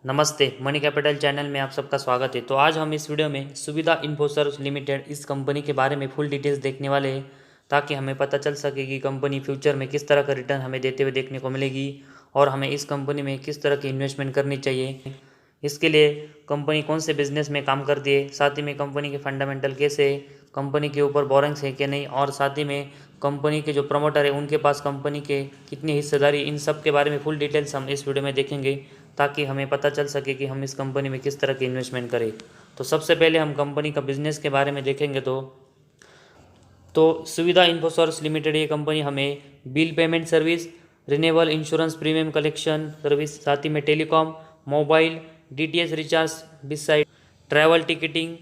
नमस्ते, money capital channel में आप सबका स्वागत है। तो आज हम इस वीडियो में सुविधा इन्फोसर्विस लिमिटेड इस कंपनी के बारे में फुल डिटेल्स देखने वाले हैं, ताकि हमें पता चल सके कि कंपनी फ्यूचर में किस तरह का रिटर्न हमें देते हुए देखने को मिलेगी और हमें इस कंपनी में किस तरह की इन्वेस्टमेंट करनी चाहिए। इसके लिए कंपनी कौन से बिजनेस में काम करती है, साथ ही में कंपनी के फंडामेंटल कैसे है, कंपनी के ऊपर बोरिंग्स है कि नहीं, और साथ ही में कंपनी के जो प्रमोटर है उनके पास कंपनी के कितनी हिस्सेदारी, इन सब के बारे में फुल डिटेल्स हम इस वीडियो में देखेंगे, ताकि हमें पता चल सके कि हम इस कंपनी में किस तरह की इन्वेस्टमेंट करें। तो सबसे पहले हम कंपनी का बिजनेस के बारे में देखेंगे। तो सुविधा इन्फोसर्विस लिमिटेड ये कंपनी हमें bill payment service, renewable insurance premium collection service, साथ ही में telecom, mobile, DTH recharge, beside travel ticketing,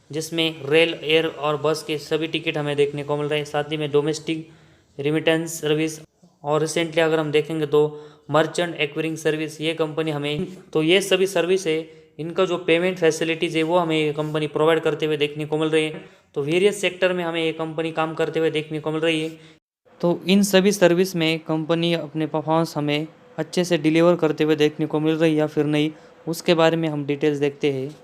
जिसमें रेल, एयर और बस के सभी टिकट हमें देखने को मिल रहे हैं, साथ ही में डोमेस्टिक रिमिटेंस सर्विस, और रिसेंटली अगर हम देखेंगे तो मर्चेंट एक्वायरिंग सर्विस ये कंपनी हमें, तो ये सभी सर्विस है, इनका जो पेमेंट फैसिलिटीज़ है वो हमें ये कंपनी प्रोवाइड करते हुए देखने को मिल रही है। तो वेरियस सेक्टर में हमें ये कंपनी काम करते हुए देखने को मिल रही है। तो इन सभी सर्विस में कंपनी अपने परफॉर्मेंस हमें अच्छे से डिलीवर करते हुए देखने को मिल रही है या फिर नहीं, उसके बारे में हम डिटेल्स देखते हैं।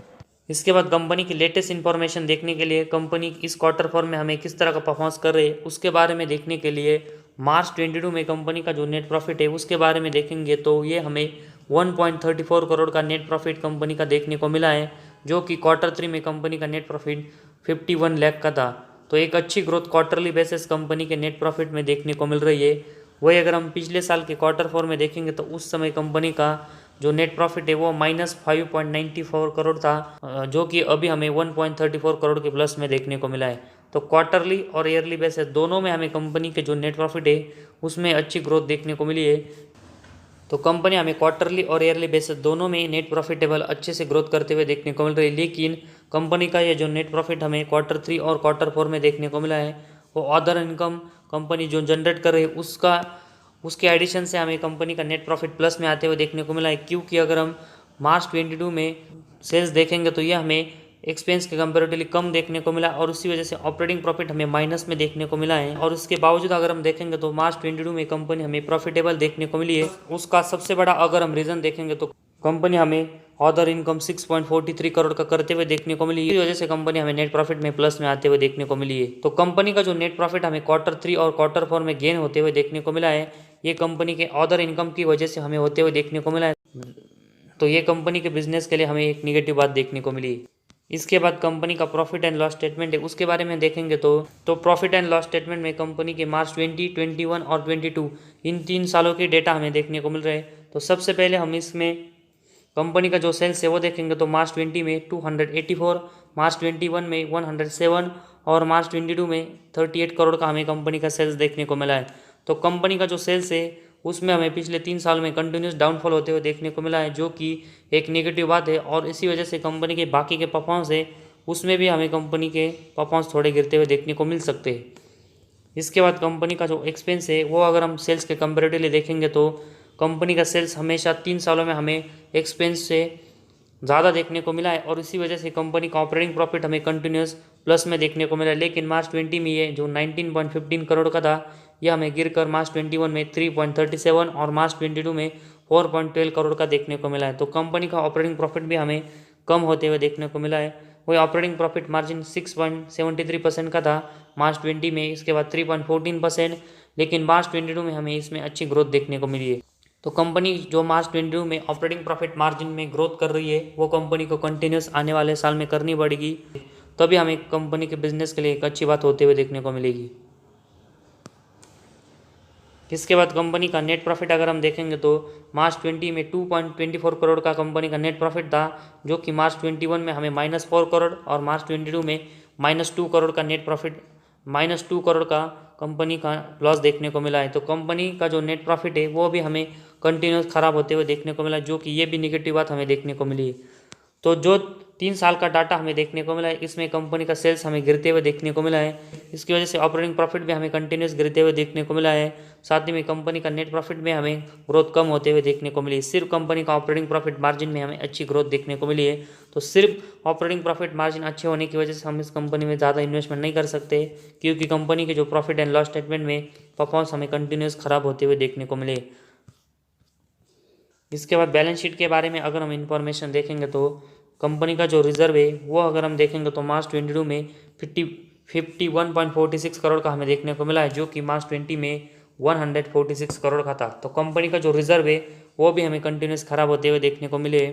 इसके बाद कंपनी की लेटेस्ट इन्फॉर्मेशन देखने के लिए, कंपनी इस क्वार्टर फोर में हमें किस तरह का परफॉर्मेंस कर रही है उसके बारे में देखने के लिए, मार्च 22 में कंपनी का जो नेट प्रॉफिट है उसके बारे में देखेंगे। तो ये हमें 1.34 करोड़ का नेट प्रॉफिट कंपनी का देखने को मिला है, जो कि क्वार्टर थ्री में कंपनी का नेट प्रॉफिट 51 लाख का था। तो एक अच्छी ग्रोथ क्वार्टरली बेसिस कंपनी के नेट प्रॉफिट में देखने को मिल रही है। वही अगर हम पिछले साल के क्वार्टर फोर में देखेंगे तो उस समय कंपनी का जो नेट प्रॉफिट है वो -5.94 करोड़ था, जो कि अभी हमें 1.34 करोड़ के प्लस में देखने को मिला है। तो क्वार्टरली और ईयरली बेसिस दोनों में हमें कंपनी के जो नेट प्रॉफिट है उसमें अच्छी ग्रोथ देखने को मिली है। तो कंपनी हमें क्वार्टरली और ईयरली बेसिस दोनों में नेट प्रॉफिटेबल अच्छे से ग्रोथ करते हुए देखने को मिल रही है। लेकिन कंपनी का ये जो नेट प्रॉफिट हमें क्वार्टर थ्री और क्वार्टर फोर में देखने को मिला है, वो अदर इनकम कंपनी जो जनरेट कर रही है उसके एडिशन से हमें कंपनी का नेट प्रॉफिट प्लस में आते हुए देखने को मिला है। क्योंकि अगर हम मार्च 22 में सेल्स देखेंगे तो यह हमें एक्सपेंस के कंपेरेटिवली कम देखने को मिला, और उसी वजह से ऑपरेटिंग प्रॉफिट हमें माइनस में देखने को मिला है। और उसके बावजूद अगर हम देखेंगे तो मार्च 22 में कंपनी हमें प्रॉफिटेबल देखने को मिली है। उसका सबसे बड़ा अगर हम रीज़न देखेंगे तो कंपनी हमें अदर इनकम 6.43 करोड़ का करते हुए देखने को मिली, इस वजह से कंपनी हमें नेट प्रॉफिट में प्लस में आते हुए देखने को मिली है। तो कंपनी का जो नेट प्रॉफिट हमें क्वार्टर थ्री और क्वार्टर फोर में गेन होते हुए देखने को मिला है, ये कंपनी के अदर इनकम की वजह से हमें होते हुए देखने को मिला है। तो ये कंपनी के बिजनेस के लिए हमें एक निगेटिव बात देखने को मिली। इसके बाद कंपनी का प्रॉफिट एंड लॉस स्टेटमेंट है, उसके बारे में देखेंगे तो प्रॉफिट एंड लॉस स्टेटमेंट में कंपनी के मार्च 20, 21 और 22 इन 3 सालों के डेटा हमें देखने को मिल रहे हैं। तो सबसे पहले हम इसमें कंपनी का जो सेल्स है वो देखेंगे तो मार्च 20 में 284, मार्च 21 में 107 और मार्च 22 में 38 करोड़ का हमें कंपनी का सेल्स देखने को मिला है। तो कंपनी का जो सेल्स है उसमें हमें पिछले 3 साल में कंटिन्यूस डाउनफॉल होते हुए देखने को मिला है, जो कि एक नेगेटिव बात है। और इसी वजह से कंपनी के बाकी के परफॉर्मेंस है उसमें भी हमें कंपनी के परफॉर्मेंस थोड़े गिरते हुए देखने को मिल सकते हैं। इसके बाद कंपनी का जो एक्सपेंस है वो अगर हम सेल्स के कंपेरेटिवली देखेंगे तो कंपनी का सेल्स हमेशा 3 सालों में हमें एक्सपेंस से ज़्यादा देखने को मिला है, और इसी वजह से कंपनी का ऑपरेटिंग प्रॉफिट हमें कंटिन्यूस प्लस में देखने को मिला है। लेकिन मार्च 20 में ये जो 19.15 करोड़ का था, यह हमें गिरकर मार्च 21 में 3.37 और मार्च 22 में 4.12 करोड़ का देखने को मिला है। तो कंपनी का ऑपरेटिंग प्रॉफिट भी हमें कम होते हुए देखने को मिला है। वही ऑपरेटिंग प्रॉफिट मार्जिन 6.73% का था मार्च 20 में, इसके बाद 3.14%, लेकिन मार्च 22 में हमें इसमें अच्छी ग्रोथ देखने को मिली है। तो कंपनी जो मार्च 22 में ऑपरेटिंग प्रॉफिट मार्जिन में ग्रोथ कर रही है वो कंपनी को कंटिन्यूस आने वाले साल में करनी पड़ेगी, तभी हमें कंपनी के बिजनेस के लिए एक अच्छी बात होते हुए देखने को मिलेगी। इसके बाद कंपनी का नेट प्रॉफिट अगर हम देखेंगे तो मार्च 20 में 2.24 करोड़ का कंपनी का नेट प्रॉफिट था, जो कि मार्च 21 में हमें -4 करोड़ और मार्च 22 में -2 करोड़ का नेट प्रॉफिट, -2 करोड़ का कंपनी का लॉस देखने को मिला है। तो कंपनी का जो नेट प्रॉफिट है वो भी हमें कंटिन्यूस खराब होते हुए देखने को मिला, जो कि ये भी निगेटिव बात हमें देखने को मिली है। तो जो 3 साल का डाटा हमें देखने को मिला है इसमें कंपनी का सेल्स हमें गिरते हुए देखने को मिला है, इसकी वजह से ऑपरेटिंग प्रॉफिट भी हमें कंटिन्यूस गिरते हुए देखने को मिला है। साथ ही में कंपनी का नेट प्रॉफिट में हमें ग्रोथ कम होते हुए देखने को मिली। सिर्फ कंपनी का ऑपरेटिंग प्रॉफिट मार्जिन में हमें अच्छी ग्रोथ देखने को मिली है। तो सिर्फ ऑपरेटिंग प्रॉफिट मार्जिन अच्छे होने की वजह से हम इस कंपनी में ज़्यादा इन्वेस्टमेंट नहीं कर सकते, क्योंकि कंपनी के जो प्रॉफिट एंड लॉस स्टेटमेंट में परफॉर्मेंस हमें कंटिन्यूस खराब होते हुए देखने को मिले। इसके बाद बैलेंस शीट के बारे में अगर हम इंफॉर्मेशन देखेंगे तो कंपनी का जो रिजर्व है वो अगर हम देखेंगे तो मार्च 22 में 51.46 करोड़ का हमें देखने को मिला है, जो कि मार्च 20 में 146 करोड़ का था। तो कंपनी का जो रिजर्व है वो भी हमें कंटिन्यूस खराब होते हुए देखने को मिले।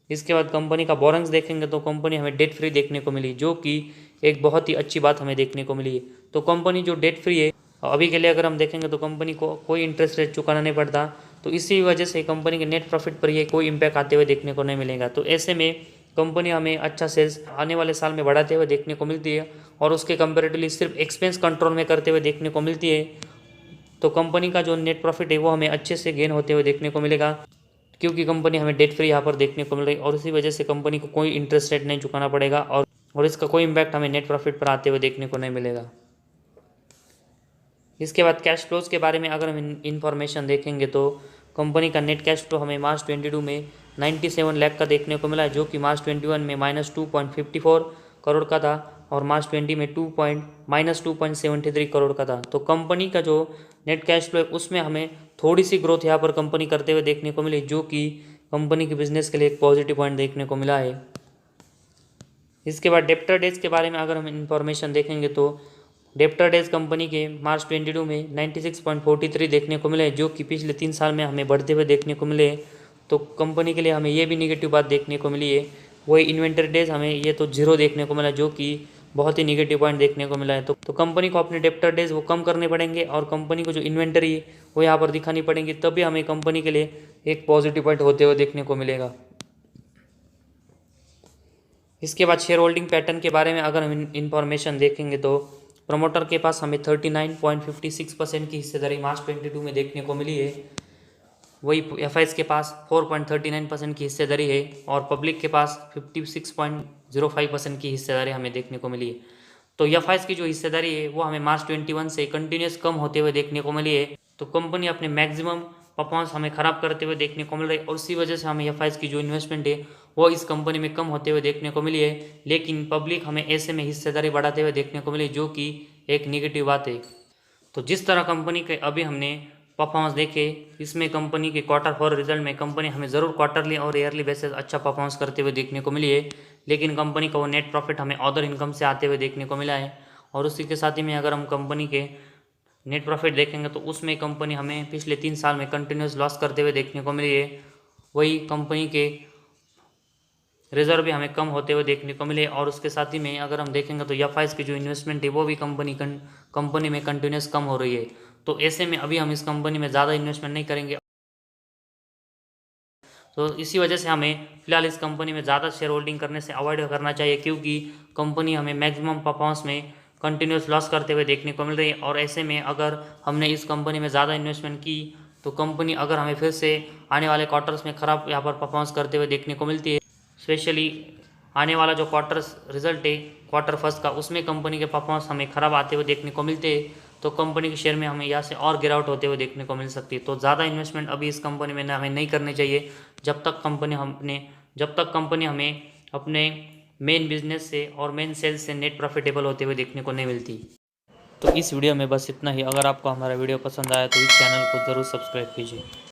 इसके बाद कंपनी का बोरेंस देखेंगे तो कंपनी हमें डेट फ्री देखने को मिली, जो कि एक बहुत ही अच्छी बात हमें देखने को मिली है। तो कंपनी जो डेट फ्री है अभी के लिए अगर हम देखेंगे तो कंपनी को कोई इंटरेस्ट रेट चुकाना नहीं पड़ता, तो इसी वजह से कंपनी के नेट प्रॉफिट पर ये कोई इम्पैक्ट आते हुए देखने को नहीं मिलेगा। तो ऐसे में कंपनी हमें अच्छा सेल्स आने वाले साल में बढ़ाते हुए देखने को मिलती है और उसके कंपेरेटिवली सिर्फ एक्सपेंस कंट्रोल में करते हुए देखने को मिलती है। तो कंपनी का जो नेट प्रॉफिट है वो हमें अच्छे से गेन होते हुए देखने को मिलेगा, क्योंकि कंपनी हमें डेट फ्री यहाँ पर देखने को मिल रही है और इसी वजह से कंपनी को कोई इंटरेस्ट रेट नहीं चुकाना पड़ेगा और इसका कोई इम्पैक्ट हमें नेट प्रॉफिट पर आते हुए देखने को नहीं मिलेगा। इसके बाद कैश फ्लोज के बारे में अगर हम इंफॉर्मेशन देखेंगे तो कंपनी का नेट कैश फ्लो हमें मार्च 22 में 97 लाख का देखने को मिला है, जो कि मार्च 21 में -2.54 करोड़ का था और मार्च 20 में -2.73 करोड़ का था। तो कंपनी का जो नेट कैश फ्लो है उसमें हमें थोड़ी सी ग्रोथ यहाँ पर कंपनी करते हुए देखने को मिली, जो कि कंपनी के बिजनेस के लिए एक पॉजिटिव पॉइंट देखने को मिला है। इसके बाद डेप्टर डेज के बारे में अगर हम इंफॉर्मेशन देखेंगे तो डेप्टर डेज कंपनी के मार्च 22 में 96.43 देखने को मिले, जो कि पिछले 3 साल में हमें बढ़ते हुए देखने को मिले। तो कंपनी के लिए हमें ये भी निगेटिव बात देखने को मिली है, वही इन्वेंटरी डेज हमें ये तो 0 देखने को मिला, जो कि बहुत ही निगेटिव पॉइंट देखने को मिला है। तो कंपनी को अपने डेप्टर डेज वो कम करने पड़ेंगे और कंपनी को जो इन्वेंटरी है वो यहाँ पर दिखानी पड़ेंगी, तभी हमें कंपनी के लिए एक पॉजिटिव पॉइंट होते हुए देखने को मिलेगा। इसके बाद शेयर होल्डिंग पैटर्न के बारे में अगर हम इंफॉर्मेशन देखेंगे तो प्रमोटर के पास हमें 39.56% की हिस्सेदारी मार्च 22 में देखने को मिली है, वही एफआईज के पास 4.39% की हिस्सेदारी है और पब्लिक के पास 56.05% की हिस्सेदारी हमें देखने को मिली है। तो एफआईज की जो हिस्सेदारी है वो हमें मार्च 21 से कंटिन्यूस कम होते हुए देखने को मिली है। तो कंपनी अपने मैक्सिमम परफॉर्मेंस हमें खराब करते हुए देखने को मिल रही है और उसी वजह से हमें एफआईज की जो इन्वेस्टमेंट है वो इस कंपनी में कम होते हुए देखने को मिली है, लेकिन पब्लिक हमें ऐसे में हिस्सेदारी बढ़ाते हुए देखने को मिली, जो कि एक निगेटिव बात है। तो जिस तरह कंपनी के अभी हमने परफॉर्मेंस देखे, इसमें कंपनी के क्वार्टर 4 रिजल्ट में कंपनी हमें ज़रूर क्वार्टरली और ईयरली बेसिस अच्छा परफॉर्मेंस करते हुए देखने को मिली है, लेकिन कंपनी का वो नेट प्रॉफिट हमें अदर इनकम से आते हुए देखने को मिला है। और उसी के साथ ही में अगर हम कंपनी के नेट प्रॉफिट देखेंगे तो उसमें कंपनी हमें पिछले 3 साल में कंटिन्यूस लॉस करते हुए देखने को मिली है, वही कंपनी के रिजर्व भी हमें कम होते हुए देखने को मिले और उसके साथ ही में अगर हम देखेंगे तो एफआईज की जो इन्वेस्टमेंट है वो भी कंपनी में कंटिन्यूस कम हो रही है। तो ऐसे में अभी हम इस कंपनी में ज़्यादा इन्वेस्टमेंट नहीं करेंगे। तो इसी वजह से हमें फिलहाल इस कंपनी में ज़्यादा शेयर होल्डिंग करने से अवॉइड करना चाहिए, क्योंकि कंपनी हमें मैक्सिमम परफॉर्मेंस में कंटिन्यूस लॉस करते हुए देखने को मिल रही है। और ऐसे में अगर हमने इस कंपनी में ज़्यादा इन्वेस्टमेंट की तो कंपनी अगर हमें फिर से आने वाले क्वार्टर्स में ख़राब यहाँ पर परफॉर्मेंस करते हुए देखने को मिलती है, स्पेशली आने वाला जो क्वार्टर्स रिजल्ट है क्वार्टर 1 का, उसमें कंपनी के परफॉर्मेंस हमें ख़राब आते हुए देखने को मिलते हैं, तो कंपनी के शेयर में हमें यहाँ से और गिरावट होते हुए देखने को मिल सकती है। तो ज़्यादा इन्वेस्टमेंट अभी इस कंपनी में हमें नहीं करनी चाहिए जब तक कंपनी हमें अपने मेन बिजनेस से और मेन सेल्स से नेट प्रॉफिटेबल होते हुए देखने को नहीं मिलती। तो इस वीडियो में बस इतना ही। अगर आपको हमारा वीडियो पसंद आया तो इस चैनल को ज़रूर सब्सक्राइब कीजिए।